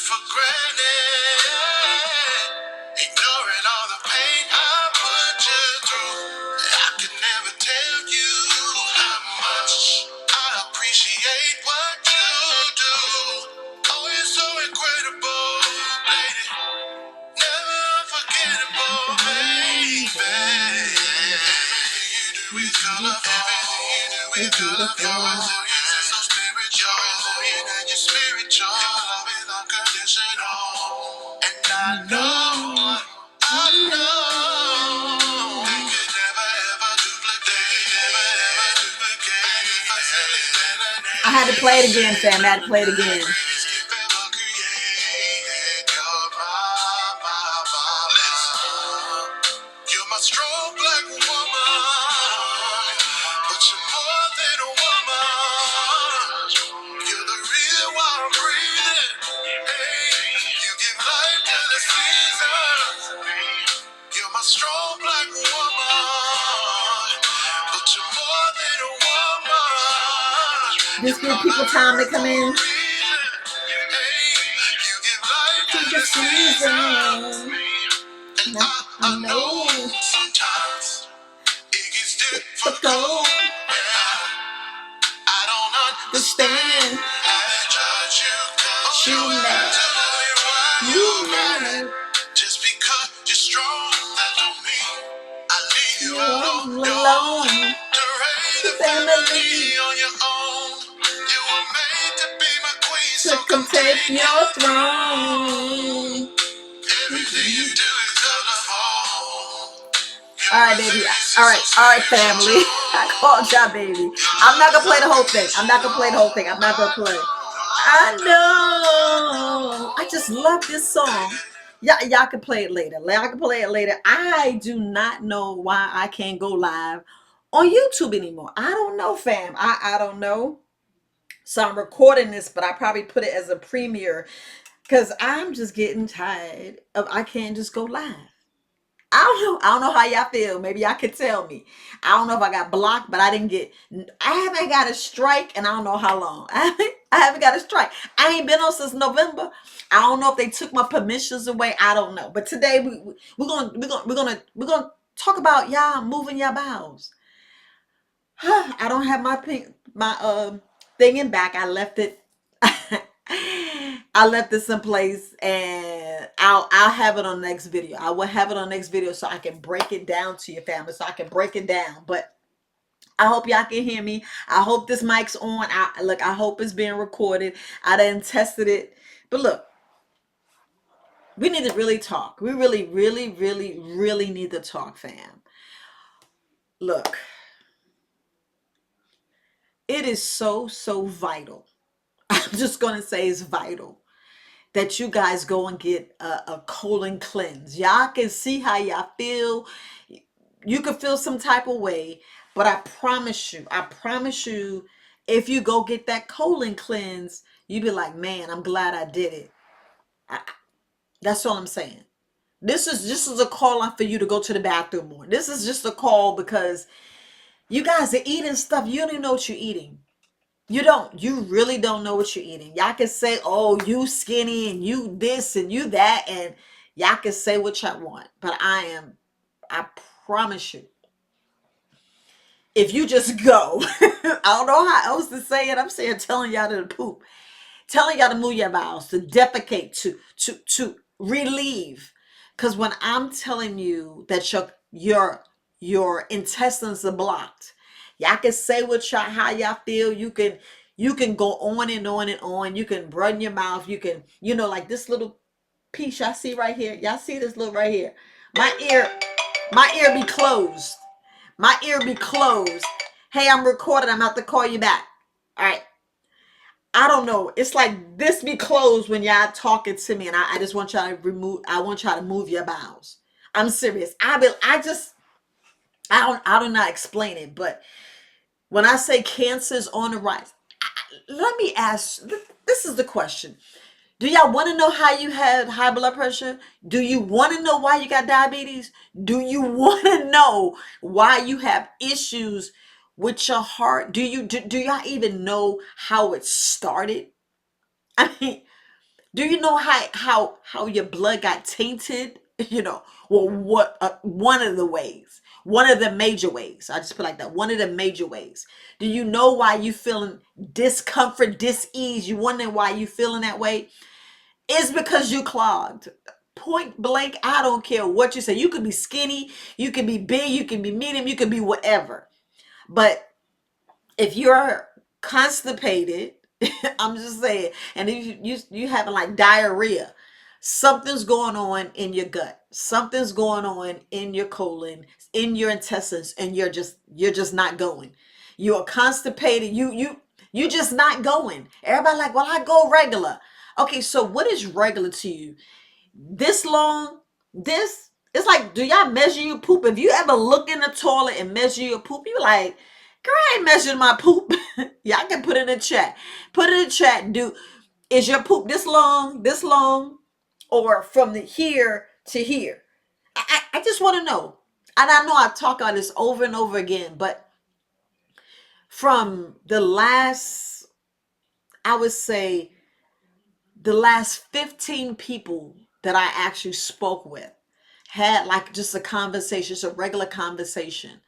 for granted, ignoring all the pain I put you through. I could never tell you how much I appreciate what you do. Oh, you're so incredible, lady. Never unforgettable, baby. You do it colorful. Everything you do is colorful. Your resilience is so spiritual. Resilient and you're spiritual. Your love is unconditional. And I know they could never ever duplicate. Never ever duplicate. I had to play it again, fam. I had to play it again. You're my strong black woman, but you're more than a woman. You're the reason why I'm breathing. Hey, you give life to the seasons. You're my strong black woman, but you're more than a woman. Just give people time to come in. You give life to the seasons. And I know sometimes it gets difficult. Yeah, I don't understand how to judge you, 'cause you matter. Just because you're strong, that don't mean I leave you alone. To raise a family on your own. You were made to be my queen, so come take your throne. Everything you do is colorful. All right, baby. All right, family. I called y'all, baby. I'm not gonna play the whole thing. I'm not gonna play. I know. I just love this song. Y'all can play it later. I do not know why I can't go live on YouTube anymore. I don't know, fam. I don't know. So I'm recording this, but I probably put it as a premiere because I'm just getting tired of I can't just go live. I don't know how y'all feel. Maybe y'all could tell me. I don't know if I got blocked, but I haven't got a strike and I don't know how long. I haven't got a strike. I ain't been on since November. I don't know if they took my permissions away. I don't know. But today we're gonna talk about y'all moving your bowels. I don't have my thing in back. I left it. I left this in place, and I'll have it on the next video. I will have it on next video so I can break it down to your family, so I can break it down. But I hope y'all can hear me. I hope this mic's on. I hope it's being recorded. I done tested it. But look, we need to really talk. We really, really, really, really need to talk, fam. Look, it is so vital. I'm just gonna say it's vital that you guys go and get a colon cleanse. Y'all can see how y'all feel. You can feel some type of way, but I promise you, if you go get that colon cleanse, you be like, man, I'm glad I did it. That's all I'm saying. This is a call out for you to go to the bathroom more. This is just a call because you guys are eating stuff. You don't even know what you're eating. You don't. You really don't know what you're eating. Y'all can say, oh, you skinny and you this and you that. And y'all can say what y'all want. But I promise you, if you just go, I don't know how else to say it. I'm saying telling y'all to poop. Telling y'all to move your bowels, to defecate, to relieve. Because when I'm telling you that your intestines are blocked, y'all can say how y'all feel. You can go on and on and on. You can run your mouth. You can, like this little piece y'all see right here. Y'all see this little right here. My ear be closed. My ear be closed. Hey, I'm recording. I'm about to call you back. All right. I don't know. It's like this be closed when y'all talking to me, and I just want y'all to move your bowels. I'm serious. I do not explain it, but when I say cancer is on the rise, let me ask. This is the question. Do y'all want to know how you had high blood pressure? Do you want to know why you got diabetes? Do you want to know why you have issues with your heart? Do y'all even know how it started? I mean, Do you know how your blood got tainted? You know, well, what one of the ways, one of the major ways. I just put like that. One of the major ways. Do you know why you feeling discomfort, dis-ease? You wondering why you feeling that way? It's because you clogged. Point blank, I don't care what you say. You could be skinny, you can be big, you can be medium, you can be whatever. But if you're constipated, I'm just saying, and if you having like diarrhea, something's going on in your gut, something's going on in your colon, in your intestines, and you're just not going. You are constipated. You just not going. Everybody like, well, I go regular. Okay, so what is regular to you? This long, this it's like, do y'all measure your poop? If you ever look in the toilet and measure your poop, you like, girl, I ain't measuring my poop. Y'all can put it in chat. Put it in chat. Do is your poop this long, or from the here to here? I just want to know. And I know I talk on this over and over again, but from the last, I would say, the last 15 people that I actually spoke with, had like just a conversation, just a regular conversation.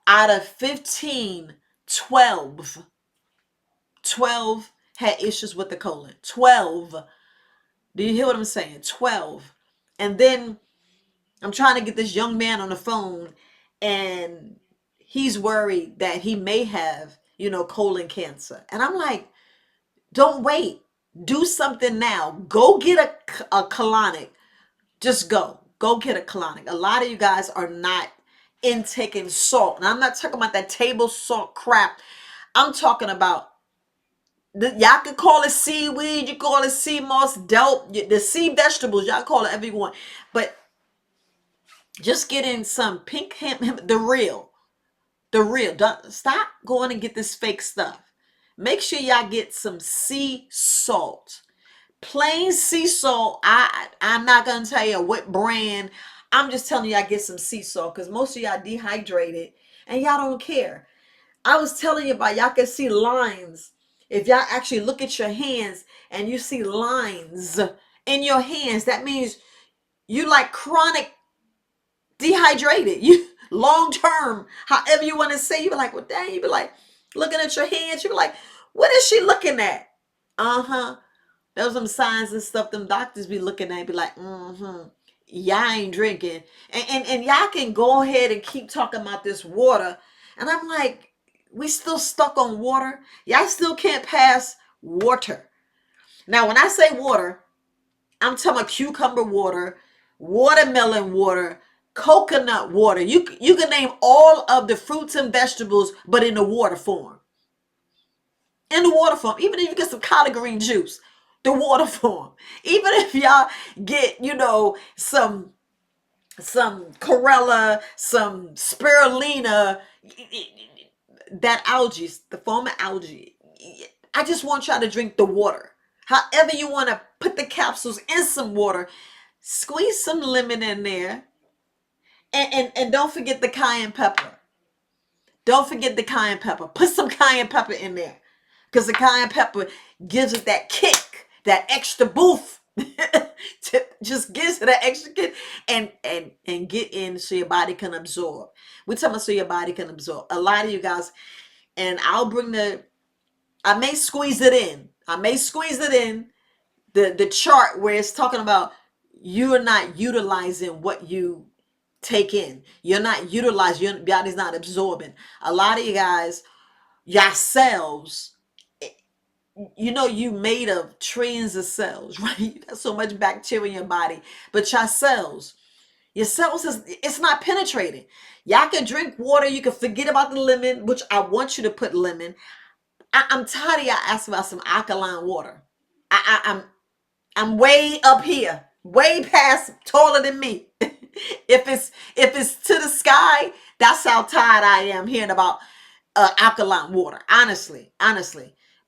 Out of 15, 12 had issues with the colon. 12. Do you hear what I'm saying? 12. And then I'm trying to get this young man on the phone, and he's worried that he may have, colon cancer. And I'm like, don't wait. Do something now. Go get a colonic. Just go. Go get a colonic. A lot of you guys are not intaking salt. And I'm not talking about that table salt crap. I'm talking about y'all can call it seaweed, you call it sea moss, kelp, the sea vegetables, y'all call it everyone. But just get in some pink hemp, the real. The real. Don't, stop going and get this fake stuff. Make sure y'all get some sea salt. Plain sea salt. I'm not gonna tell you what brand. I'm just telling you, I get some sea salt because most of y'all dehydrated and y'all don't care. I was telling you about, y'all can see lines. If y'all actually look at your hands and you see lines in your hands, that means you like chronic dehydrated. You long term, however you want to say. You be like, well, dang. You be like looking at your hands. You be like, what is she looking at? Uh-huh. Those some signs and stuff them doctors be looking at, be like, mm-hmm. Y'all ain't drinking. And y'all can go ahead and keep talking about this water. And I'm like, we still stuck on water? Y'all still can't pass water. Now, when I say water, I'm talking about cucumber water, watermelon water, coconut water. You can name all of the fruits and vegetables, but in the water form. In the water form. Even if you get some collard green juice, the water form. Even if y'all get, some chlorella, some spirulina, that algae, the form of algae. I just want y'all to drink the water. However you want to put the capsules in some water, squeeze some lemon in there, and don't forget the cayenne pepper. Don't forget the cayenne pepper. Put some cayenne pepper in there. Because the cayenne pepper gives it that kick, that extra boost. Just gives it that extra kick and get in so your body can absorb. We're talking about so your body can absorb. A lot of you guys, and I may squeeze it in. The chart where it's talking about you are not utilizing what you take in. You're not utilizing, your body's not absorbing. A lot of you guys, yourselves, you made of trillions of cells, right? You got so much bacteria in your body, but your cells it's not penetrating. Y'all can drink water, you can forget about the lemon, which I want you to put lemon. I'm tired of y'all asking about some alkaline water. I'm way up here, way past, taller than me. if it's to the sky, that's how tired I am hearing about alkaline water. Honestly,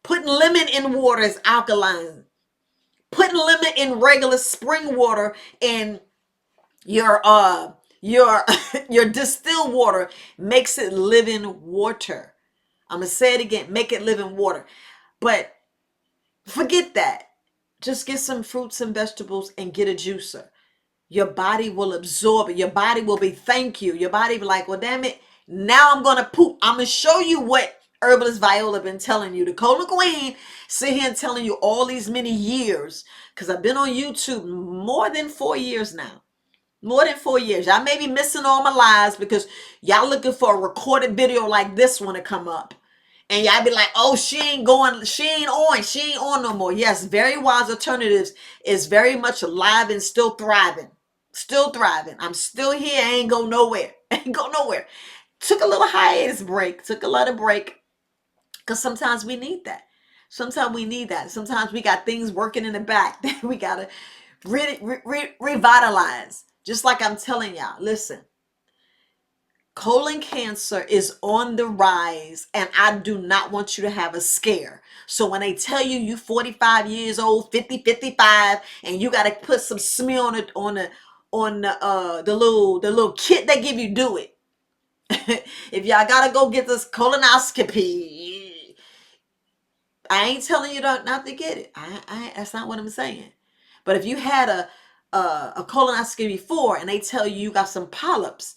putting lemon in water is alkaline. Putting lemon in regular spring water and your your distilled water makes it living water. I'm gonna say it again, make it living water. But forget that. Just get some fruits and vegetables and get a juicer. Your body will absorb it. Your body will be thank you. Your body be like, well, damn it. Now I'm gonna poop. I'm gonna show you what herbalist Viola been telling you. The Cola Queen sit here and telling you all these many years. Because I've been on YouTube more than 4 years now. More than 4 years. Y'all may be missing all my lies because y'all looking for a recorded video like this one to come up. And y'all be like, oh, she ain't on no more. Yes, Very Wise Alternatives is very much alive and still thriving. Still thriving. I'm still here. I ain't go nowhere. Ain't go nowhere. Took a little hiatus break. Took a little break. Because sometimes we need that. Sometimes we need that. Sometimes we got things working in the back that we got to revitalize. Just like I'm telling y'all, listen, colon cancer is on the rise, and I do not want you to have a scare. So when they tell you 45 years old, 50, 55, and you got to put some smear on it on the little kit they give you, do it. If y'all gotta go get this colonoscopy, I ain't telling you not to get it. That's not what I'm saying. But if you had a colonoscopy before and they tell you got some polyps,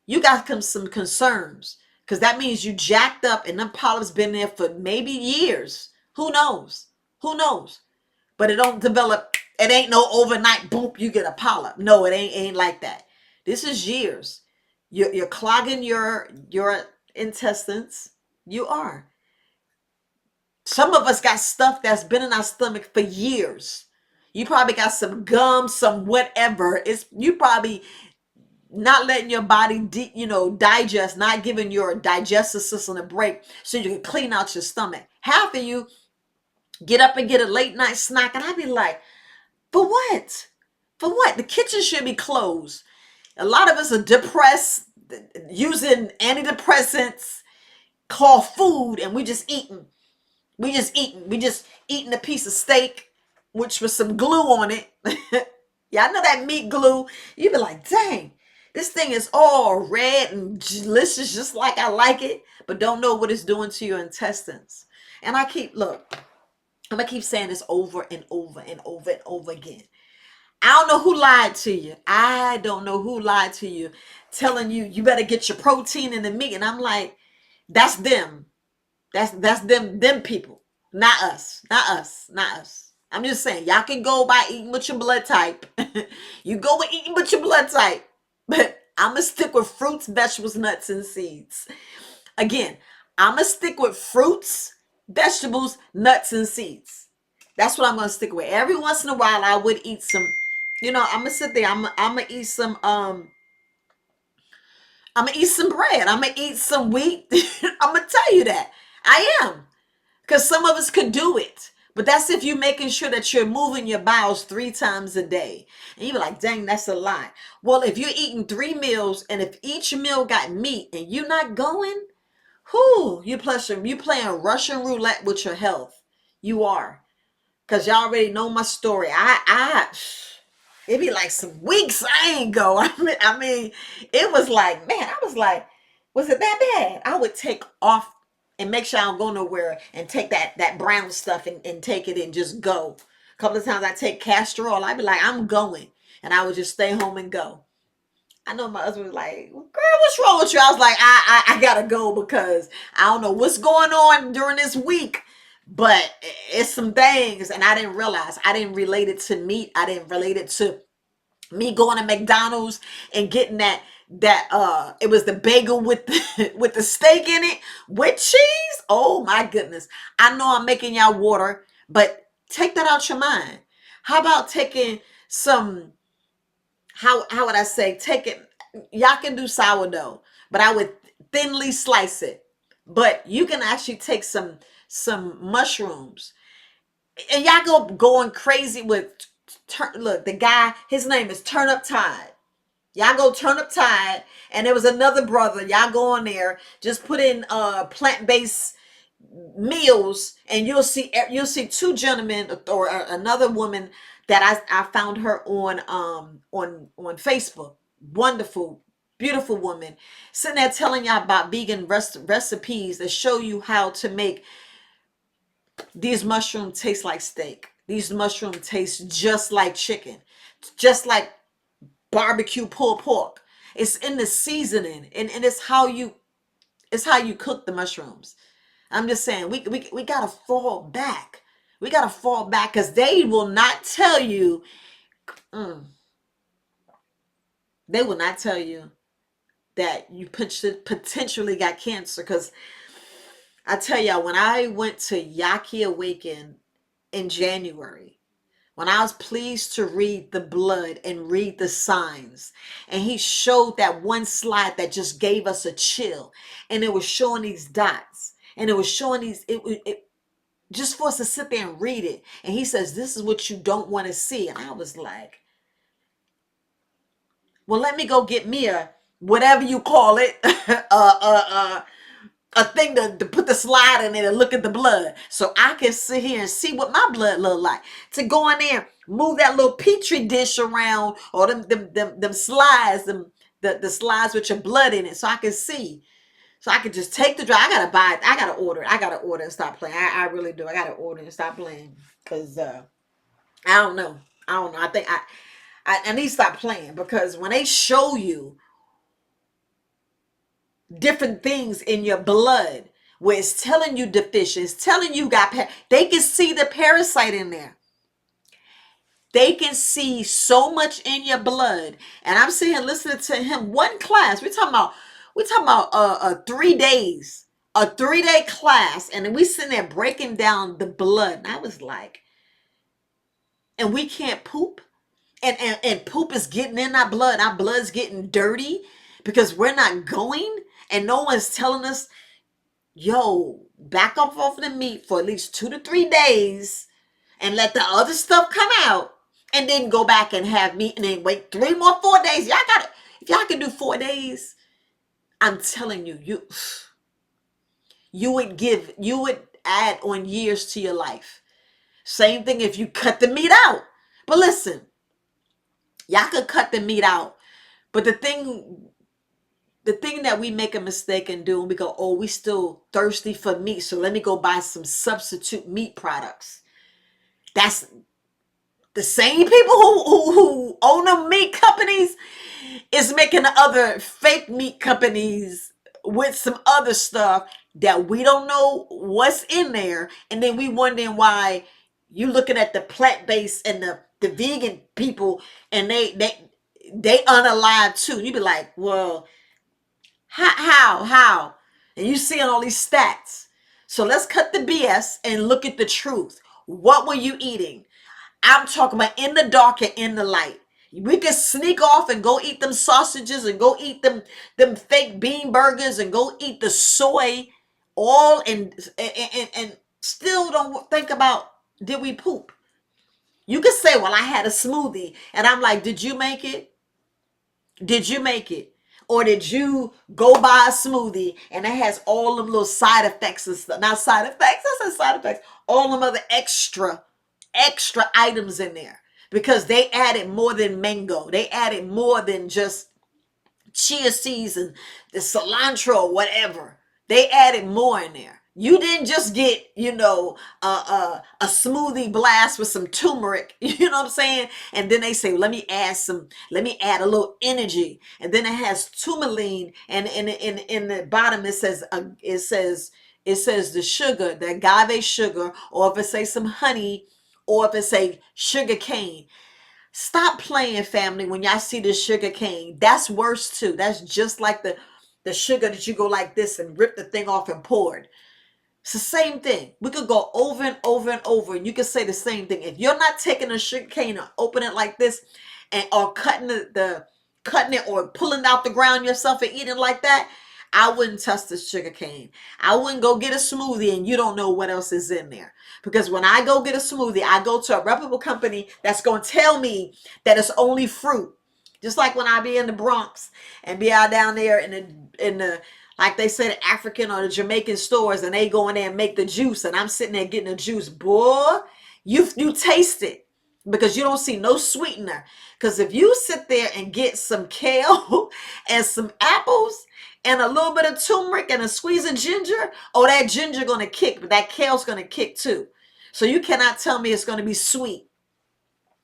you got some concerns, because that means you jacked up and them polyps been there for maybe years. Who knows? Who knows? But it don't develop. It ain't no overnight boom, you get a polyp. No, it ain't like that. This is years. You're clogging your intestines. You are. Some of us got stuff that's been in our stomach for years. You probably got some gum, some whatever. It's you probably not letting your body digest, not giving your digestive system a break so you can clean out your stomach. Half of you get up and get a late night snack, and I'd be like, for what? For what? The kitchen should be closed. A lot of us are depressed, using antidepressants called food, and we just eating. We just eating. We just eating a piece of steak, which was some glue on it. Yeah, I know that meat glue. You be like, dang, this thing is all red and delicious, just like I like it, but don't know what it's doing to your intestines. And I'm gonna keep saying this over and over and over and over again. I don't know who lied to you. I don't know who lied to you, telling you you better get your protein in the meat. And I'm like, that's them. That's them people, not us, not us, not us. I'm just saying, y'all can go by eating with your blood type. You go with eating with your blood type, but I'm gonna stick with fruits, vegetables, nuts, and seeds. Again, I'm gonna stick with fruits, vegetables, nuts, and seeds. That's what I'm gonna stick with. Every once in a while, I would eat some. I'm gonna sit there. I'm gonna eat some. I'm gonna eat some bread. I'm gonna eat some wheat. I'm gonna tell you that I am. Because some of us could do it. But that's if you're making sure that you're moving your bowels 3 times a day. And you're like, dang, that's a lot. Well, if you're eating 3 meals and if each meal got meat and you're not going, you playing Russian roulette with your health. You are. Because y'all already know my story. It'd be like some weeks I ain't go. I mean, it was like, man, I was like, was it that bad? I would take off and make sure I don't go nowhere and take that brown stuff and take it and just go. A couple of times I take castor oil. I'd be like, I'm going. And I would just stay home and go. I know my husband was like, girl, what's wrong with you? I was like, I gotta go because I don't know what's going on during this week. But it's some things, and I didn't realize. I didn't relate it to meat. I didn't relate it to me going to McDonald's and getting that it was the bagel with with the steak in it with cheese. Oh my goodness. I know I'm making y'all water, but take that out your mind. How about taking some, how would I say, take it, y'all can do sourdough, but I would thinly slice it. But you can actually take some mushrooms, and y'all going crazy with look, the guy, his name is Turnip Tide. Y'all go Turnip Tide, and there was another brother. Y'all go on there, just put in plant-based meals, and you'll see 2 gentlemen or another woman that I found her on Facebook. Wonderful, beautiful woman, sitting there telling y'all about vegan recipes that show you how to make these mushrooms taste like steak. These mushrooms taste just like chicken, just like barbecue pulled pork. It's in the seasoning, and it's how you cook the mushrooms. I'm just saying we gotta fall back. We gotta fall back because they will not tell you. Mm, they will not tell you that you potentially got cancer. Because I tell y'all, when I went to Yaki Awaken in January, when I was pleased to read the blood and read the signs, and he showed that one slide that just gave us a chill, and it was showing these dots, and it was showing these it just for us to sit there and read it. And he says, this is what you don't want to see. And I was like, well, let me go get me a whatever you call it, a thing to put the slide in it and look at the blood, so I can sit here and see what my blood look like. To go in there, move that little petri dish around, or them slides, the slides with your blood in it, so I can see. So I could just take the drive. I gotta buy it. I gotta order it. I gotta order and stop playing. I really do. I gotta order and stop playing. Cause I don't know. I don't know. I think I need to stop playing, because when they show you different things in your blood, where it's telling you deficient, it's telling you they can see the parasite in there. They can see so much in your blood. And I'm sitting here listening to him. One class. We're talking about 3 days. A 3-day class. And then we sitting there breaking down the blood. And I was like, and we can't poop. And poop is getting in our blood. Our blood's getting dirty because we're not going. And no one's telling us, yo, back up off the meat for at least 2 to 3 days and let the other stuff come out, and then go back and have meat, and then wait 4 days. Y'all got it. If y'all can do 4 days, I'm telling you, you would add on years to your life. Same thing if you cut the meat out. But listen, y'all could cut the meat out, but the thing that we make a mistake and do, and we go, oh, we still thirsty for meat, so let me go buy some substitute meat products. That's the same people who own the meat companies is making the other fake meat companies with some other stuff that we don't know what's in there. And then we wondering why you looking at the plant-based and the vegan people, and they unalive too. You be like, well, how? And you seeing all these stats. So let's cut the BS and look at the truth. What were you eating? I'm talking about in the dark and in the light. We can sneak off and go eat them sausages and go eat them fake bean burgers and go eat the soy, all and still don't think about, did we poop? You can say, well, I had a smoothie, and I'm like, did you make it? Did you make it? Or did you go buy a smoothie and it has all them little side effects and stuff? Not side effects, I said side effects. All them other extra items in there, because they added more than mango. They added more than just chia seeds and the cilantro or whatever. They added more in there. You didn't just get, a smoothie blast with some turmeric, you know what I'm saying? And then they say, let me add a little energy. And then it has tourmaline, and in the bottom it says the sugar, the agave sugar, or if it say some honey, or if it say sugar cane. Stop playing, family, when y'all see the sugar cane. That's worse too. That's just like the sugar that you go like this and rip the thing off and pour it. It's the same thing. We could go over and over and over, and you can say the same thing. If you're not taking a sugar cane and open it like this, and or cutting it or pulling out the ground yourself and eating like that, I wouldn't touch the sugar cane. I wouldn't go get a smoothie and you don't know what else is in there. Because when I go get a smoothie, I go to a reputable company that's going to tell me that it's only fruit. Just like when I be in the Bronx and be out down there in the like they say, the African or the Jamaican stores, and they go in there and make the juice, and I'm sitting there getting the juice. Boy, you taste it, because you don't see no sweetener. Because if you sit there and get some kale and some apples and a little bit of turmeric and a squeeze of ginger, oh, that ginger gonna kick, but that kale's gonna kick too. So you cannot tell me it's going to be sweet.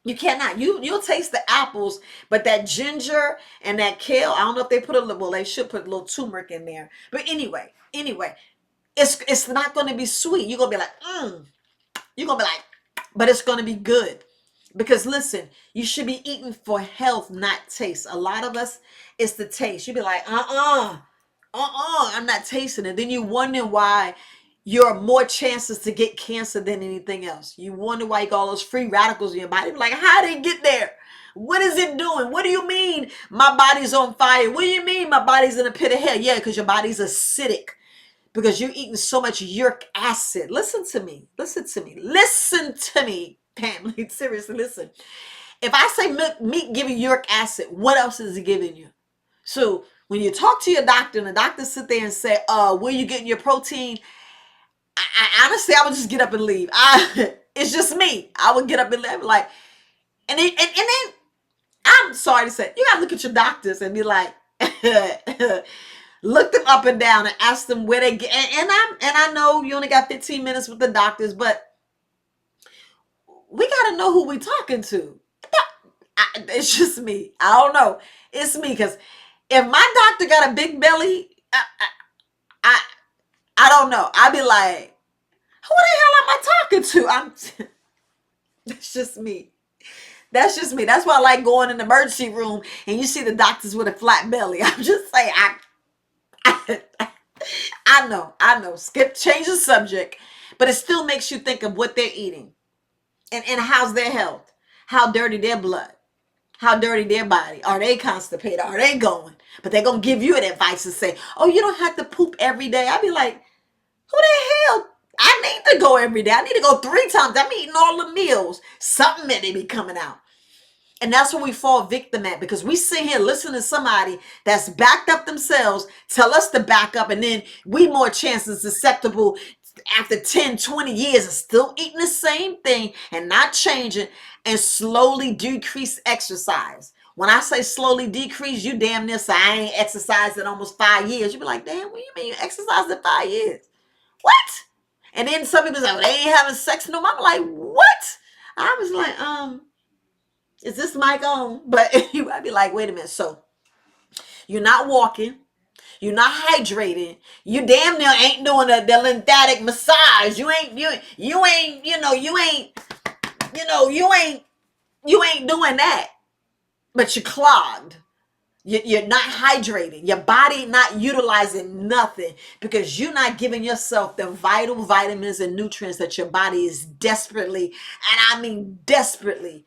You cannot. You'll taste the apples, but that ginger and that kale, I don't know if they put a little, well, they should put a little turmeric in there. But anyway, it's not going to be sweet. You're going to be like, You're going to be like, but it's going to be good. Because listen, you should be eating for health, not taste. A lot of us, it's the taste. You be like, I'm not tasting it. Then you wonder why you're more chances to get cancer than anything else. You wonder why you got all those free radicals in your body. Like, how did it get there? What is it doing? What do you mean my body's on fire? What do you mean my body's in a pit of hell? Yeah, because your body's acidic. Because you're eating so much uric acid. Listen to me. Listen to me. Listen to me, family. Seriously, listen. If I say meat giving uric acid, what else is it giving you? So when you talk to your doctor and the doctor sit there and say, where you getting your protein? I honestly, I would just get up and leave. It's just me. I would get up and leave. Like, and then I'm sorry to say, you gotta look at your doctors and be like, look them up and down and ask them where they get. And I know you only got 15 minutes with the doctors, but we gotta know who we talking to. It's just me. I don't know. It's me because if my doctor got a big belly, I I don't know. I'd be like, who the hell am I talking to? That's just me. That's just me. That's why I like going in the emergency room and you see the doctors with a flat belly. I'm just saying, I, I know. Change the subject, but it still makes you think of what they're eating and how's their health, how dirty their blood, how dirty their body. Are they constipated? Are they going? But they're gonna give you an advice and say, "Oh, you don't have to poop every day." I'd be like, "Who the hell? I need to go every day. I need to go 3 times. I'm eating all the meals. Something may be coming out." And that's where we fall victim at because we sit here listening to somebody that's backed up themselves, tell us to back up, and then we more chances susceptible after 10, 20 years of still eating the same thing and not changing and slowly decrease exercise. When I say slowly decrease, you damn near say I ain't exercised in almost 5 years. You be like, damn, what do you mean you exercised in 5 years? What? And then some people say, well, they ain't having sex no more. I'm like, what? I was like, is this mic on? But I'd be like, wait a minute. So you're not walking. You're not hydrating. You damn near ain't doing the lymphatic massage. You ain't doing that. But you're clogged. You're not hydrating. Your body not utilizing nothing because you're not giving yourself the vital vitamins and nutrients that your body is desperately, and I mean desperately,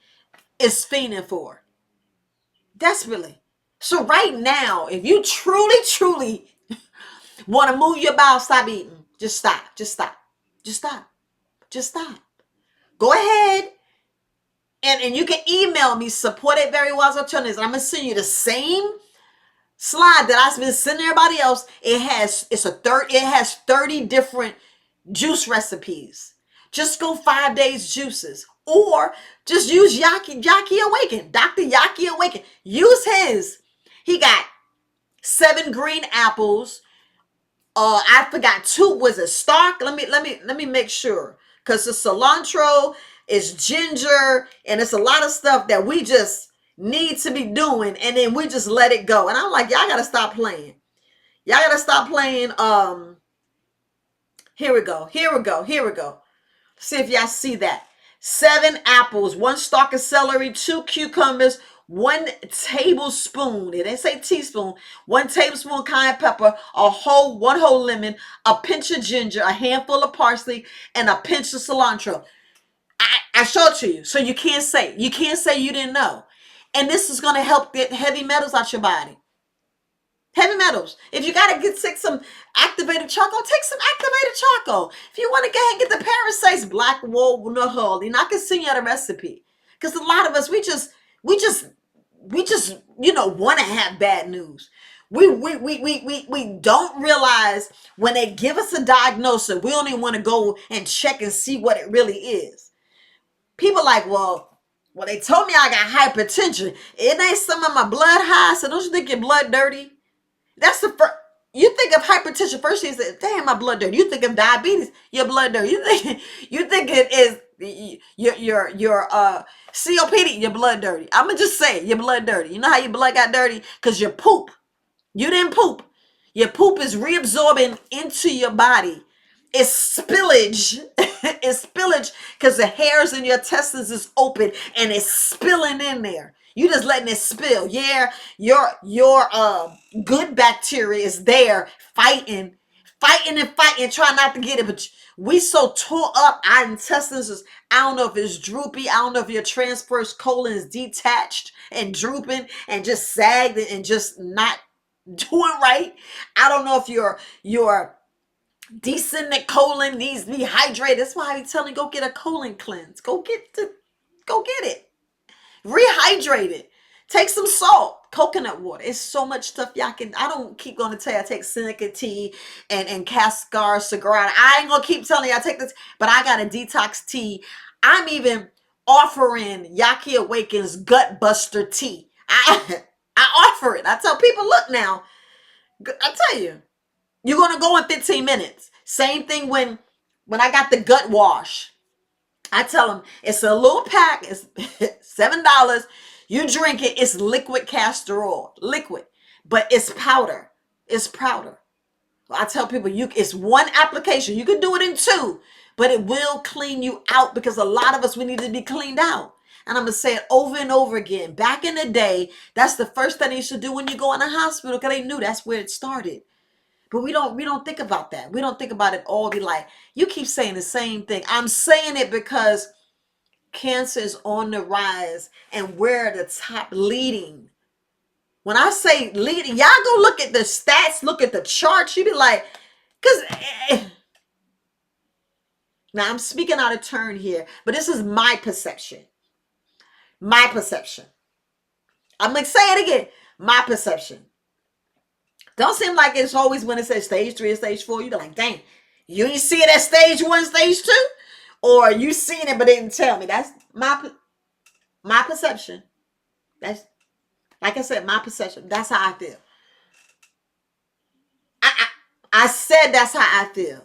is fiending for. Desperately. So right now, if you truly want to move your bowels, stop eating. Just stop. Just stop. Just stop. Just stop. Go ahead and you can email me support@Verywisealternatives. I'm gonna send you the same slide that I've been sending everybody else. It has 30 different juice recipes. Just go 5 days juices. Or just use Yaki Awaken. Dr. Yaki Awaken. Use his. He got 7 green apples. I forgot 2. Was it stark? Let me make sure. Because the cilantro is ginger and it's a lot of stuff that we just need to be doing, and then we just let it go. And I'm like, y'all gotta stop playing. Y'all gotta stop playing. Here we go. See if y'all see that. 7 apples, 1 stalk of celery, 2 cucumbers, 1 tablespoon, it didn't say teaspoon, 1 tablespoon cayenne pepper, 1 whole lemon, a pinch of ginger, a handful of parsley, and a pinch of cilantro. I showed to you. So you can't say you didn't know. And this is going to help get heavy metals out your body. Heavy metals. If you got to get sick some activated charcoal, take some activated charcoal. If you want to go ahead and get the Parasites black walnut hull, I can send you the recipe. Because a lot of us, we just want to have bad news. We don't realize when they give us a diagnosis, we only want to go and check and see what it really is. People like, well, they told me I got hypertension. It ain't some of my blood high, so don't you think your blood dirty? That's the first. You think of hypertension first, you say, damn, my blood dirty. You think of diabetes, your blood dirty. You think it is your COPD, your blood dirty. I'ma just say your blood dirty. You know how your blood got dirty? Because your poop. You didn't poop. Your poop is reabsorbing into your body. It's spillage. It's spillage because the hairs in your testes is open and it's spilling in there. You just letting it spill. Yeah, your good bacteria is there fighting, fighting and fighting, trying not to get it. But we so tore up, our intestines is, I don't know if it's droopy. I don't know if your transverse colon is detached and drooping and just sagged and just not doing right. I don't know if your descendant colon needs to be hydrated. That's why I be telling you, go get a colon cleanse. Go get it. Rehydrate it. Take some salt, coconut water. It's so much stuff y'all can. I don't keep going to tell you I take Seneca tea and Cascar Sagrada. I ain't gonna keep telling you I take this, but I got a detox tea. I'm even offering Yaki Awakens Gut Buster tea. I offer it. I tell people, look now, I tell you, you're gonna go in 15 minutes. Same thing when I got the gut wash. I tell them it's a little pack. It's $7. You drink it. It's liquid castor oil, liquid, but it's powder. It's powder. I tell people it's one application. You can do it in two, but it will clean you out because a lot of us we need to be cleaned out. And I'm gonna say it over and over again. Back in the day, that's the first thing you should do when you go in a hospital because they knew that's where it started. But we don't think about that. We don't think about it all. Be like, you keep saying the same thing. I'm saying it because cancer is on the rise and we're at the top leading. When I say leading, y'all go look at the stats, look at the charts. You be like, because now I'm speaking out of turn here, but this is my perception. My perception. I'm going to say it again. My perception. Don't seem like it's always when it says stage 3 or stage 4. You be like, dang, you ain't see it at stage 1, stage 2? Or you seen it but didn't tell me. That's my perception. That's, like I said, my perception. That's how I feel. I, I said that's how I feel.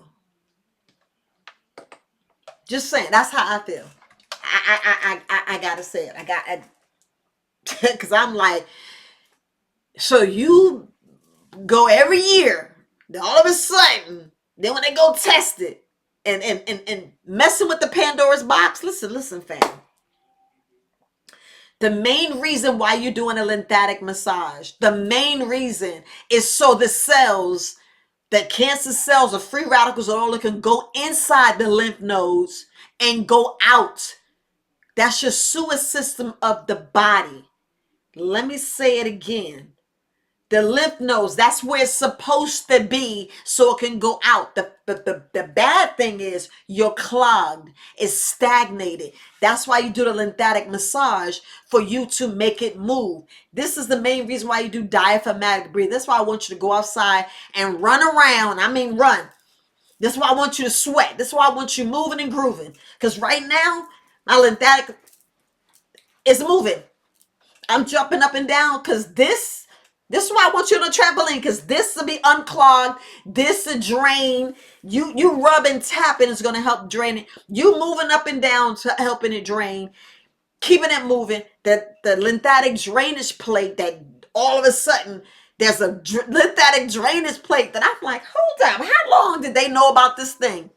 Just saying, that's how I feel. I gotta say it. Because I'm like, so you go every year, then all of a sudden, then when they go test it and messing with the Pandora's box, listen, fam. The main reason why you're doing a lymphatic massage, the main reason is so the cells, the cancer cells or free radicals or all that can go inside the lymph nodes and go out. That's your sewer system of the body. Let me say it again. The lymph nodes, that's where it's supposed to be so it can go out. The bad thing is you're clogged. It's stagnated. That's why you do the lymphatic massage, for you to make it move. This is the main reason why you do diaphragmatic breathing. That's why I want you to go outside and run around. I mean, run. That's why I want you to sweat. That's why I want you moving and grooving. Because right now, my lymphatic is moving. I'm jumping up and down because this is why I want you on a trampoline, because this will be unclogged. This will drain. You rub and tap and it's going to help drain it. You moving up and down to helping it drain, keeping it moving. The lymphatic drainage plate, that all of a sudden there's a lymphatic drainage plate that I'm like, hold up, how long did they know about this thing?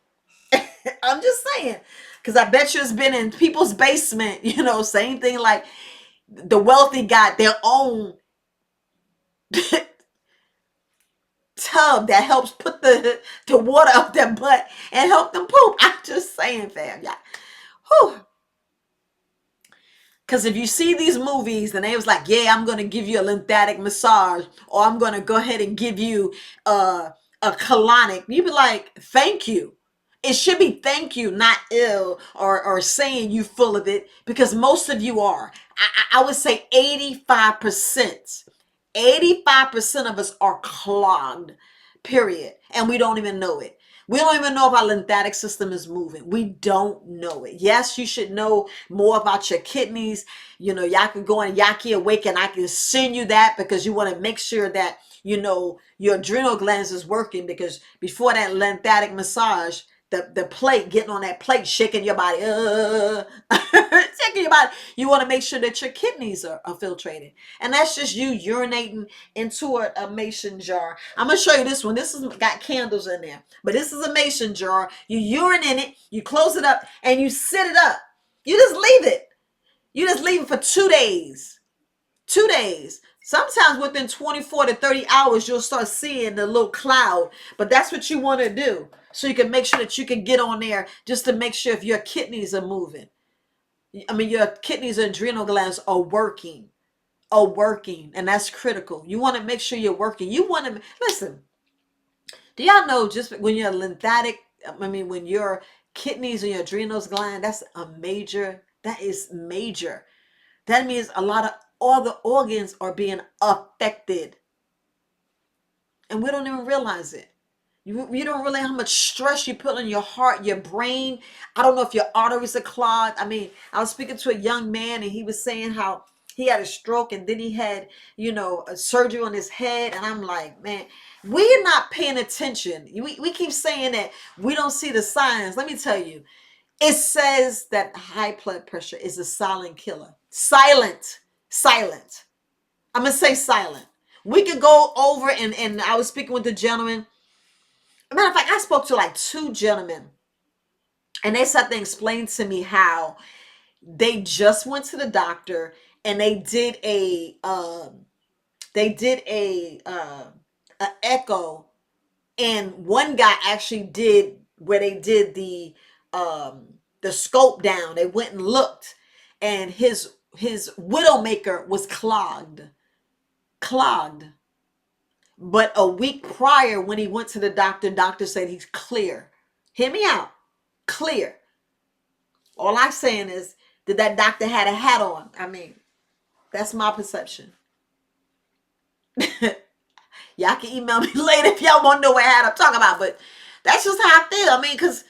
I'm just saying, because I bet you it's been in people's basement, same thing like the wealthy got their own tub that helps put the water up their butt and help them poop. I'm just saying, fam. Yeah. Whew. Because if you see these movies and they was like, yeah, I'm going to give you a lymphatic massage, or I'm going to go ahead and give you a colonic, you be like, thank you. It should be thank you, not ill or saying you full of it, because most of you are. I would say 85%. 85% of us are clogged, period. And we don't even know it. We don't even know if our lymphatic system is moving. We don't know it. Yes, you should know more about your kidneys. Y'all can go on Yaki Awake and I can send you that, because you want to make sure that your adrenal glands is working, because before that lymphatic massage, the plate, getting on that plate, shaking your body, shaking your body. You want to make sure that your kidneys are filtrated. And that's just you urinating into a mason jar. I'm going to show you this one. This has got candles in there. But this is a mason jar. You urine in it, you close it up, and you sit it up. You just leave it. You just leave it for 2 days. 2 days. Sometimes within 24 to 30 hours, you'll start seeing the little cloud. But that's what you want to do. So you can make sure that you can get on there, just to make sure if your kidneys are moving. I mean, your kidneys and adrenal glands are working. And that's critical. You want to make sure you're working. You want to listen. Do y'all know, just when you're lymphatic, when your kidneys and your adrenals gland, that is major. That means a lot of all the organs are being affected. And we don't even realize it. You don't realize how much stress you put on your heart, your brain. I don't know if your arteries are clogged. I was speaking to a young man, and he was saying how he had a stroke, and then he had, a surgery on his head. And I'm like, man, we're not paying attention. We keep saying that we don't see the signs. Let me tell you, it says that high blood pressure is a silent killer. Silent. Silent. I'm going to say silent. We could go over, and I was speaking with the gentleman. Matter of fact, I spoke to like two gentlemen, and they sat there and explained to me how they just went to the doctor, and they did a echo, and one guy actually did where they did the scope down. They went and looked, and his widowmaker was clogged. But a week prior, when he went to the doctor said he's clear. Hear me out. Clear. All I'm saying is that doctor had a hat on. That's my perception. Y'all can email me later if y'all want to know what hat I'm talking about. But that's just how I feel. Because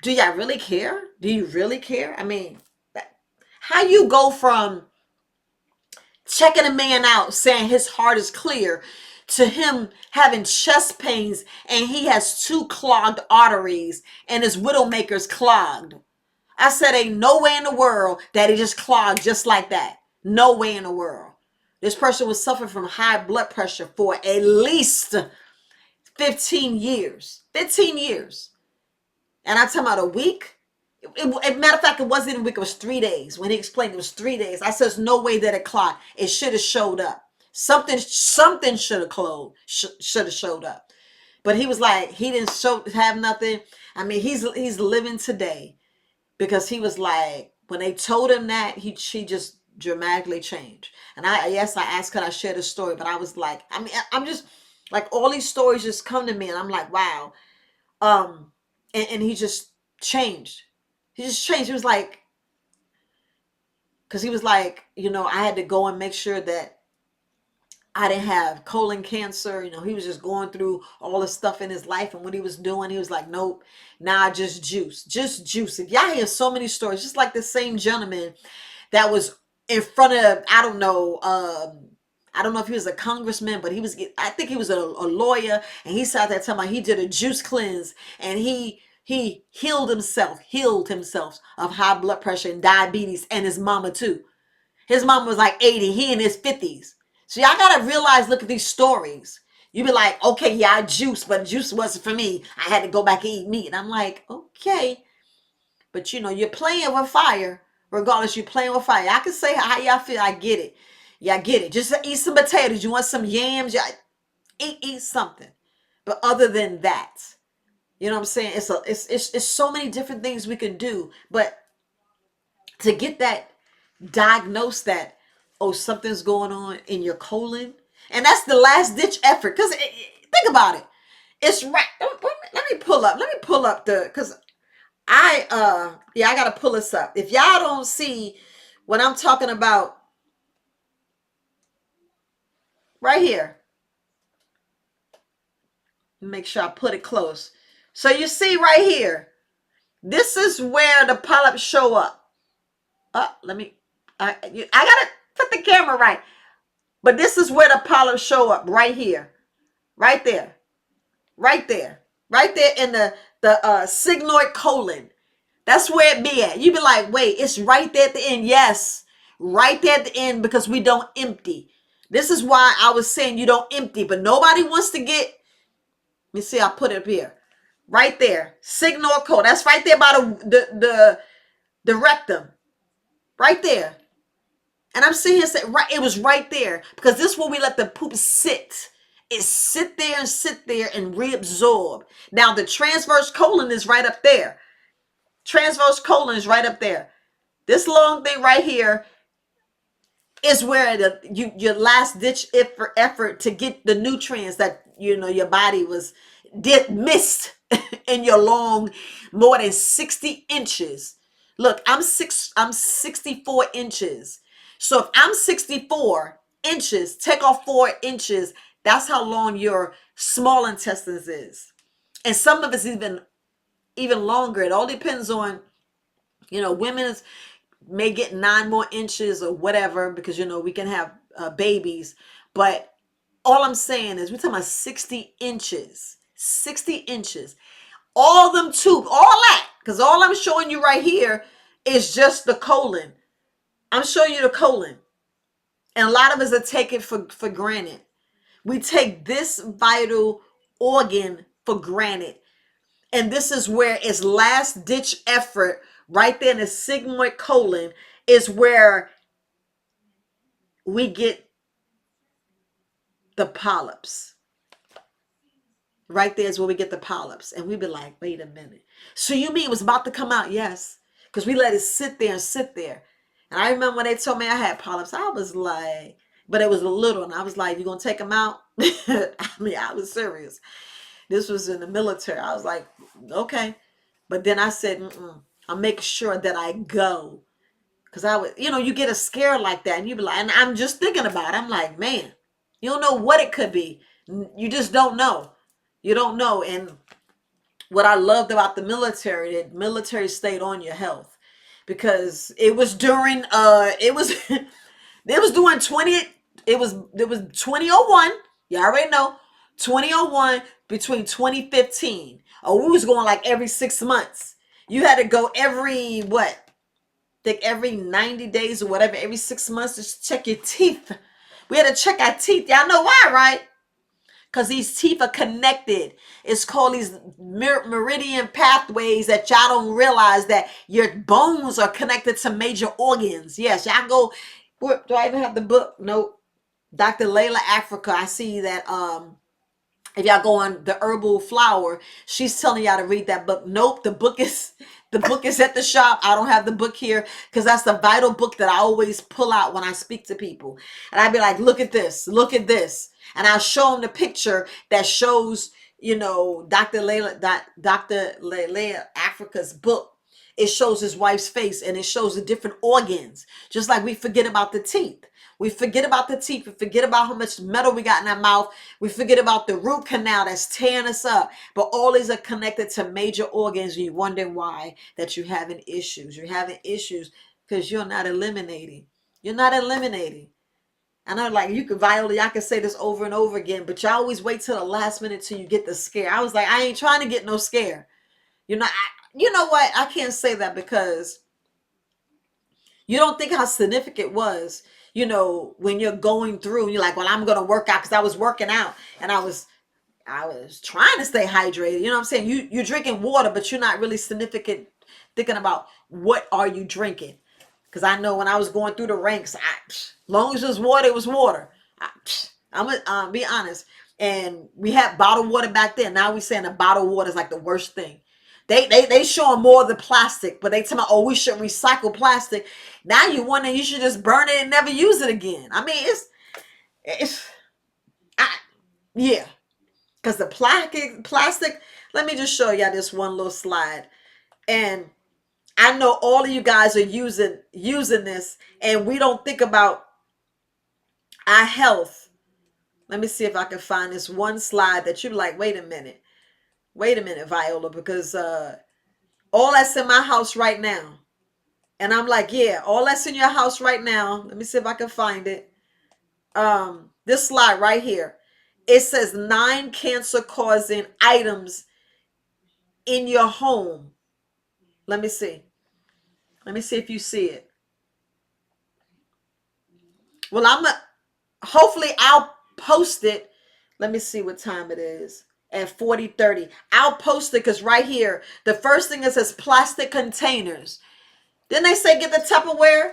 do y'all really care? Do you really care? How you go from checking a man out saying his heart is clear to him having chest pains, and he has 2 clogged arteries, and his widowmaker's clogged. I said, ain't no way in the world that it just clogged just like that. No way in the world. This person was suffering from high blood pressure for at least 15 years. 15 years. And I'm talking about a week. Matter of fact, it wasn't even a week. It was 3 days. When he explained, it was 3 days. I said, there's no way that it clogged. It should have showed up. Something should have showed up. But he was like, he didn't have nothing. He's living today, because he was like, when they told him that, she just dramatically changed. And I asked, could I share the story? But I was like, I'm just like, all these stories just come to me, and I'm like, wow. And he just changed. He just changed. He was like, because he was like, I had to go and make sure that I didn't have colon cancer. He was just going through all the stuff in his life, and what he was doing, he was like, nope, nah, just juice. If y'all hear so many stories, just like the same gentleman that was in front of, I don't know if he was a congressman, but I think he was a lawyer, and he sat there talking about he did a juice cleanse, and he healed himself of high blood pressure and diabetes, and his mama too. His mama was like 80, he in his 50s. So y'all gotta realize, look at these stories. You be like, okay, yeah, I juice, but juice wasn't for me. I had to go back and eat meat. And I'm like, okay. But you're playing with fire. Regardless, you're playing with fire. I can say how y'all feel. I get it. Yeah, I get it. Just eat some potatoes. You want some yams? Yeah, eat something. But other than that, you know what I'm saying? It's so many different things we can do. But to get that diagnosed, that, oh, something's going on in your colon, and that's the last ditch effort. Because think about it. It's right. Let me pull up because I gotta pull this up. If y'all don't see what I'm talking about right here, make sure I put it close. So you see right here, this is where the polyps show up. Let me, I gotta put the camera right. But this is where the polyps show up, right here, right there, right there, right there in the sigmoid colon. That's where it be at. You be like, wait, it's right there at the end. Yes, right there at the end, because we don't empty. This is why I was saying you don't empty, but nobody wants to get. Let me see. I put it up here, right there, sigmoid colon. That's right there by the rectum, right there. And I'm sitting here saying, right, it was right there, because this is where we let the poop sit. It sit there and reabsorb. Now the transverse colon is right up there. Transverse colon is right up there. This long thing right here is where your last ditch effort to get the nutrients that your body did missed in your long, more than 60 inches. Look, I'm 64 inches. So if I'm 64 inches, take off 4 inches, that's how long your small intestines is. And some of it's even longer. It all depends on, women's may get 9 more inches or whatever, because we can have babies. But all I'm saying is we're talking about 60 inches. 60 inches. All them tubes, all that, because all I'm showing you right here is just the colon. I'm showing you the colon. And a lot of us are taking for granted. We take this vital organ for granted. And this is where its last ditch effort, right there in the sigmoid colon, is where we get the polyps. Right there is where we get the polyps. And we be like, wait a minute. So you mean it was about to come out? Yes. Because we let it sit there and sit there. And I remember when they told me I had polyps, I was like, but it was a little. And I was like, you going to take them out? I mean, I was serious. This was in the military. I was like, okay. But then I said, I'm making sure that I go. Because I would, you get a scare like that. And you be like, and I'm just thinking about it. I'm like, man, you don't know what it could be. You just don't know. You don't know. And what I loved about the military, that military stayed on your health, because it was during it was it was doing 20, it was 2001. You already know, 2001 between 2015. Oh, we was going like every 6 months. You had to go every what? Think every 90 days or whatever, every 6 months, to check your teeth. We had to check our teeth. Y'all know why, right? Because these teeth are connected. It's called these meridian pathways that y'all don't realize, that your bones are connected to major organs. Yes, y'all go. Do I even have the book? Nope. Dr. Layla Africa. I see that if y'all go on the herbal flower, she's telling y'all to read that book. Nope, the book is at the shop. I don't have the book here, because that's the vital book that I always pull out when I speak to people. And I'd be like, look at this, look at this. And I'll show them the picture that shows, Dr. Layla Africa's book. It shows his wife's face, and it shows the different organs. Just like we forget about the teeth. We forget about the teeth. We forget about how much metal we got in our mouth. We forget about the root canal that's tearing us up. But all these are connected to major organs. And you wonder why that you're having issues. You're having issues because you're not eliminating. You're not eliminating. And I'm like, you could, Viola, I can say this over and over again, but you always wait till the last minute till you get the scare. I was like, I ain't trying to get no scare. You know what? I can't say that, because you don't think how significant it was, when you're going through and you're like, well, I'm going to work out, because I was working out and I was trying to stay hydrated. You know what I'm saying? You're drinking water, but you're not really significant thinking about what are you drinking. Because I know when I was going through the ranks, as long as it was water, it was water. I'm going to be honest. And we had bottled water back then. Now we saying the bottled water is like the worst thing. They showing more of the plastic, but they tell me, oh, we should recycle plastic. Now you wonder you should just burn it and never use it again. I mean, it's I, yeah, because the plastic. Let me just show y'all this one little slide, and I know all of you guys are using this, and we don't think about our health. Let me see if I can find this one slide that you're like, wait a minute, Viola, because all that's in my house right now. And I'm like, yeah, all that's in your house right now. Let me see if I can find it. this slide right here. It says 9 cancer causing items in your home. Let me see. Let me see if you see it. Well, hopefully I'll post it. Let me see what time it is. At 40:30. I'll post it because right here, the first thing it says plastic containers. Then they say get the Tupperware.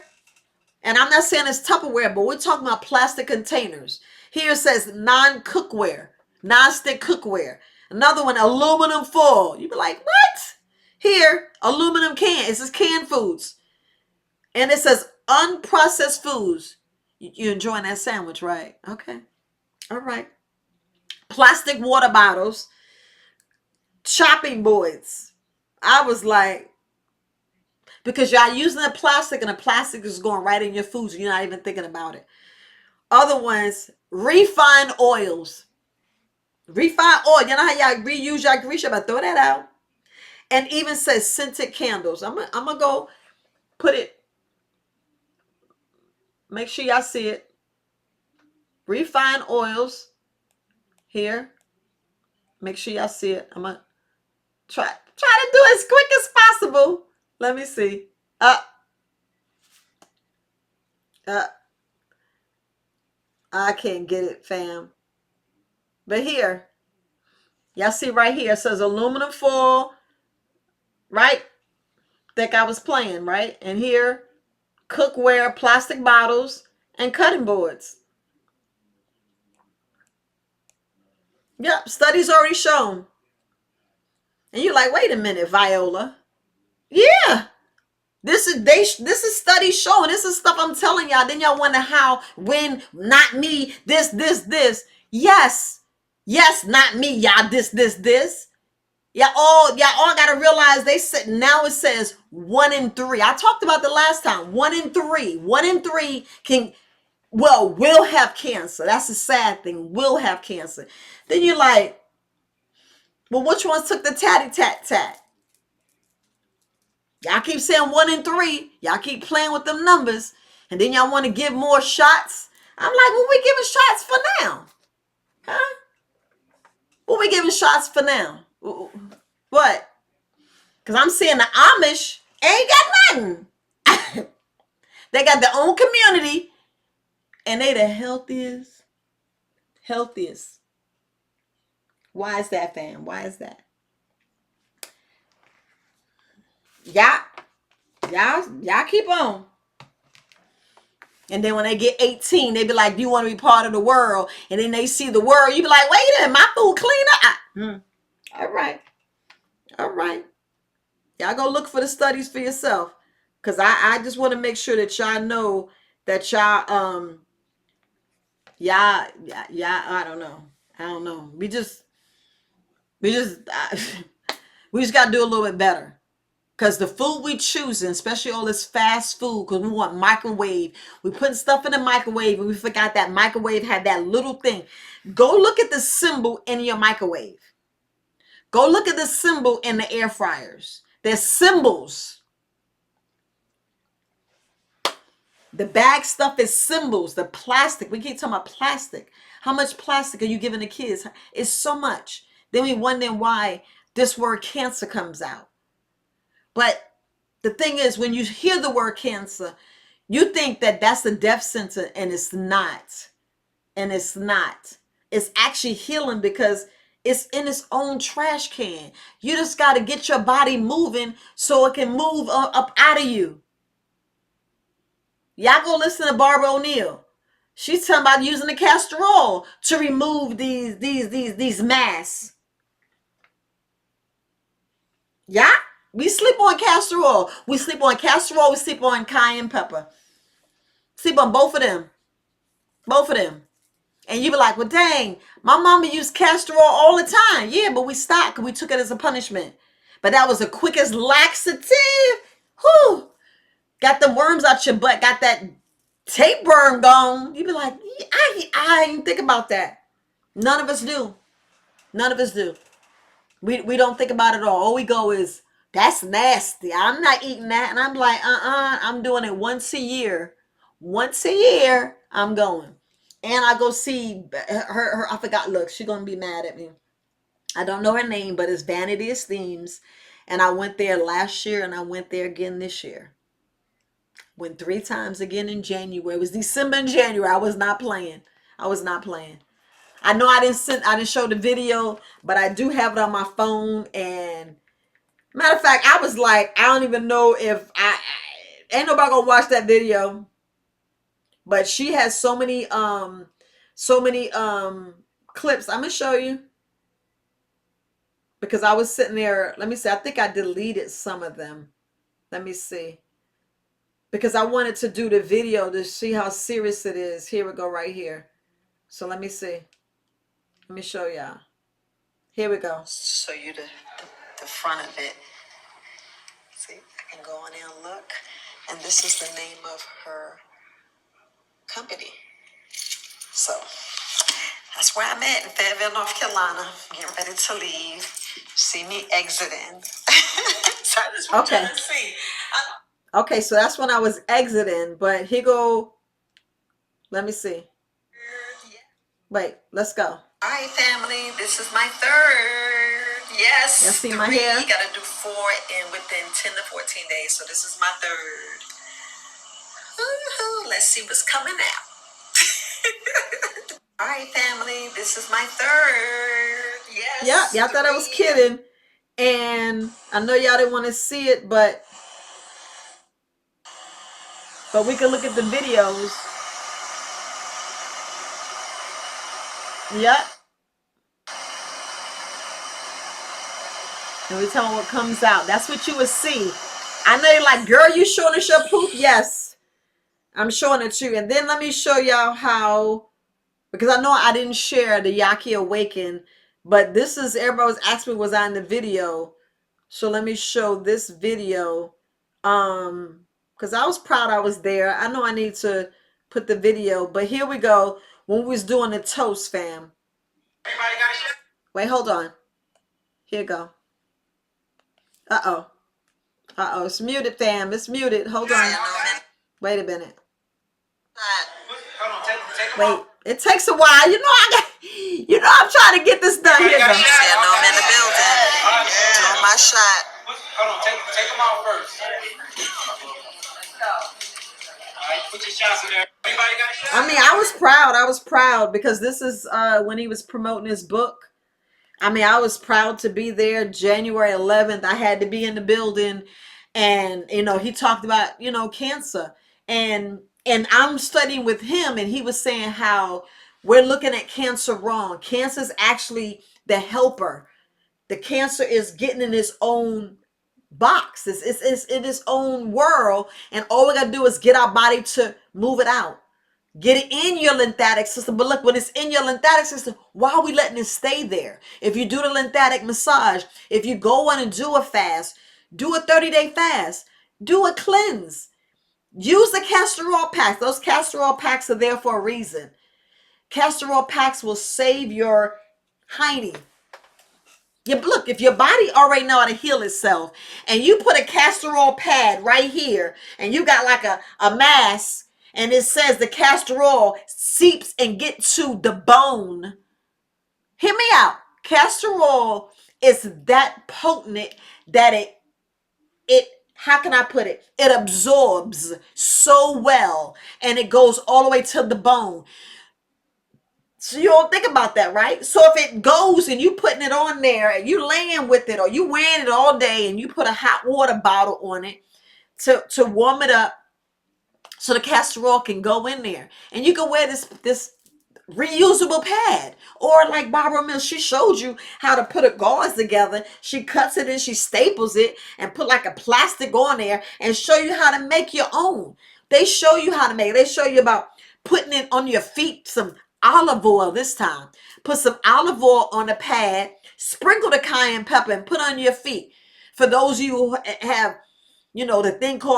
And I'm not saying it's Tupperware, but we're talking about plastic containers. Here it says non-cookware, non-stick cookware. Another one, aluminum foil. You'd be like, what? Here, aluminum can. It says canned foods. And it says unprocessed foods. You enjoying that sandwich, right? Okay. All right. Plastic water bottles, chopping boards. I was like, because y'all using the plastic and the plastic is going right in your foods and you're not even thinking about it. Other ones, refined oils. Refined oil. You know how y'all reuse y'all grease? I'm going to throw that out. And even says scented candles. I'm gonna go put it, make sure y'all see it. Refined oils here. Make sure y'all see it. I'm going to try to do it as quick as possible. Let me see. Uh, uh, I can't get it, fam. But here, y'all see right here, it says aluminum foil, right? Think I was playing, right? And here, cookware, plastic bottles, and cutting boards. Yep, studies already shown. And you're like, wait a minute, Viola. Yeah, this is studies showing. This is stuff I'm telling y'all. Then y'all wonder how, when, not me, this. Yes, yes, not me, y'all, this. Y'all all gotta realize they said now it says 1 in 3. I talked about the last time. 1 in 3. 1 in 3 will have cancer. That's a sad thing. Will have cancer. Then you're like, well, which ones took the tatty tat tat? Y'all keep saying 1 in 3. Y'all keep playing with them numbers. And then y'all want to give more shots. I'm like, well, we giving shots for now. Huh? What we giving shots for now? What? Because I'm seeing the Amish ain't got nothing. They got their own community. And they the healthiest. Healthiest. Why is that, fam? Why is that? Y'all keep on. And then when they get 18, they be like, do you want to be part of the world? And then they see the world. You be like, wait a minute, my food clean up. All right. All right. Y'all go look for the studies for yourself. Because I just want to make sure that y'all know that I don't know. I don't know. We just we just got to do a little bit better. Because the food we choosing, especially all this fast food, because we want microwave. We putting stuff in the microwave and we forgot that microwave had that little thing. Go look at the symbol in your microwave. Go look at the symbol in the air fryers. There's symbols. The bag stuff is symbols. The plastic. We keep talking about plastic. How much plastic are you giving the kids? It's so much. Then we wonder why this word cancer comes out. But the thing is, when you hear the word cancer, you think that that's the death sentence, and it's not. And it's not. It's actually healing because it's in its own trash can. You just got to get your body moving so it can move up out of you. Y'all go listen to Barbara O'Neill. She's talking about using the castor oil to remove these masks. Yeah, we sleep on castor oil. We sleep on castor oil. We sleep on cayenne pepper. Sleep on both of them. Both of them. And you be like, well, dang, my mama used castor oil all the time. Yeah, but we stopped because we took it as a punishment. But that was the quickest laxative. Whew. Got the worms out your butt. Got that tapeworm gone. You be like, I didn't think about that. None of us do. None of us do. We don't think about it all. All we go is, that's nasty. I'm not eating that. And I'm like, I'm doing it once a year. Once a year, I'm going. And I go see her I forgot, look, she's gonna be mad at me. I don't know her name, but it's Vanity Esteems. And I went there last year and I went there again this year. Went 3 times again in January. It was December and January. I was not playing. I was not playing. I know I didn't show the video, but I do have it on my phone. And matter of fact, I was like, I don't even know if ain't nobody gonna watch that video. But she has so many clips. I'm gonna show you because I was sitting there. Let me see. I think I deleted some of them. Let me see. Because I wanted to do the video to see how serious it is. Here we go, right here. So let me see. Let me show y'all. Here we go. Show you the front of it. See, I can go on there and look. And this is the name of her company. So that's where I'm at in Fayetteville, North Carolina. Getting ready to leave. See me exiting. So I just want you to see. Okay, so that's when I was exiting. But here go. Let me see. Wait, let's go. All right, family. This is my third. Yes. You see my hair? You got to do 4 in within 10 to 14 days. So this is my third. Let's see what's coming out. All right, family. This is my third. Yes. Yeah, y'all thought I was kidding. And I know y'all didn't want to see it, but we can look at the videos. Yep. And we tell them what comes out. That's what you would see. I know you're like, girl, you showing us your poop? Yes. I'm showing it to you. And then let me show y'all how, because I know I didn't share the Yaki Awaken, but this is, everybody was asking me, was I in the video? So let me show this video. Because I was proud I was there. I know I need to put the video, but here we go. When we was doing the toast, fam. Wait, hold on. Here you go. Uh-oh. Uh-oh. It's muted, fam. It's muted. Hold on. Wait a minute. Wait. It takes a while. I'm trying to get this done. Here you go. I'm in the building. Doing my shot. Hold on. Take them out first. All right, put your shots in there. Everybody got a shot? I mean, I was proud. I was proud because this is when he was promoting his book. I mean, I was proud to be there. January 11th, I had to be in the building. And, he talked about, cancer. And I'm studying with him, and he was saying how we're looking at cancer wrong. Cancer is actually the helper. The cancer is getting in its own box. It's in its own world. And all we got to do is get our body to move it out. Get it in your lymphatic system. But look, when it's in your lymphatic system, why are we letting it stay there? If you do the lymphatic massage, if you go on and do a fast, do a 30-day fast, do a cleanse. Use the castor oil packs. Those castor oil packs are there for a reason. Castor oil packs will save your hiney. Look, if your body already know how to heal itself, and you put a castor oil pad right here, and you got like a mask, and it says the castor oil seeps and get to the bone. Hear me out. Castor oil is that potent that it how can I put it? It absorbs so well, and it goes all the way to the bone. So you don't think about that, right? So if it goes and you putting it on there and you laying with it, or you wearing it all day and you put a hot water bottle on it to warm it up, so the castor oil can go in there, and you can wear this reusable pad. Or like Barbara Mills, she showed you how to put a gauze together. She cuts it and she staples it and put like a plastic on there and show you how to make your own. They show you how to make it. They show you about putting it on your feet, some olive oil this time. Put some olive oil on the pad, sprinkle the cayenne pepper and put on your feet. For those of you who have, the thing called